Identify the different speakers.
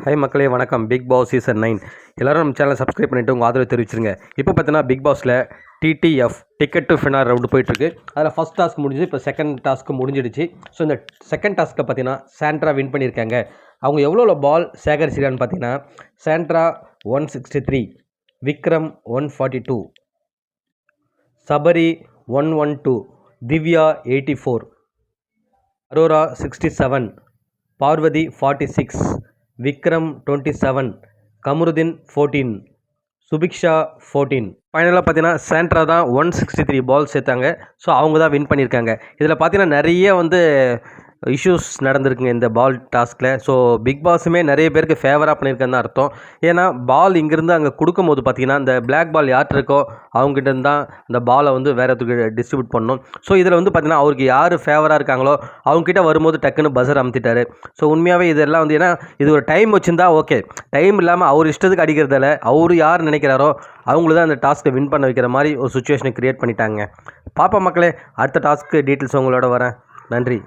Speaker 1: Hi மக்களே வணக்கம். Big Boss season 9 எல்லோரும் நம்ம சேனலை சப்ஸ்கிரைப் பண்ணிவிட்டு உங்கள் ஆதரவு தெரிவிச்சிருங்க. இப்போ பார்த்தீங்கன்னா பிக் பாஸில் டிடிஎஃப் டிக்கெட் டு ஃபினார் ரவுண்டு போயிட்டுருக்கு. அதில் ஃபஸ்ட் டாஸ்க் முடிஞ்சு இப்போ செகண்ட் டாஸ்க்கு முடிஞ்சிடுச்சு. ஸோ இந்த செகண்ட் டாஸ்க்கில் பார்த்தீங்கன்னா சாண்ட்ரா வின் பண்ணியிருக்காங்க. அவங்க எவ்வளோ பால் சேகரிச்சிருக்கான்னு பார்த்தீங்கன்னா சாண்ட்ரா 163, விக்ரம் 142, சபரி 112, திவ்யா 84, அரோரா 67, பார்வதி 46, விக்ரம் 27, கமருதீன் 14, சுபிக்ஷா 14. ஃபைனலாக பார்த்தீங்கன்னா சாண்ட்ரா தான் 163 பால் சேர்த்தாங்க. ஸோ அவங்க தான் வின் பண்ணியிருக்காங்க. இதில் பார்த்தீங்கன்னா நிறைய இஷ்யூஸ் நடந்திருக்குங்க இந்த பால் டாஸ்கில். ஸோ பிக் பாஸுமே நிறைய பேருக்கு ஃபேவராக பண்ணியிருக்கேன்னு தான் அர்த்தம். ஏன்னா பால் இங்கேருந்து அங்கே கொடுக்கும்போது பார்த்தீங்கன்னா இந்த பிளாக் பால் யார்ட்டு இருக்கோ அவங்ககிட்ட தான் அந்த பாலை வேறு இடத்துக்கு டிஸ்ட்ரிபியூட் பண்ணணும். ஸோ இதில் பார்த்தீங்கன்னா அவருக்கு யார் ஃபேவராக இருக்காங்களோ அவங்ககிட்ட வரும்போது டக்குன்னு பஸர் அமுத்திட்டாரு. ஸோ உண்மையாகவே இதெல்லாம் ஏன்னா இது ஒரு டைம் வச்சுருந்தா ஓகே, டைம் இல்லாமல் அவர் இஷ்டத்துக்கு அடிக்கிறதால அவர் யார் நினைக்கிறாரோ அவங்கள தான் அந்த டாஸ்க்கை வின் பண்ண வைக்கிற மாதிரி ஒரு சுச்சுவேஷனை க்ரியேட் பண்ணிட்டாங்க. பாப்பா மக்களே, அடுத்த டாஸ்க்கு டீட்டெயில்ஸ் உங்களோட வரேன். நன்றி.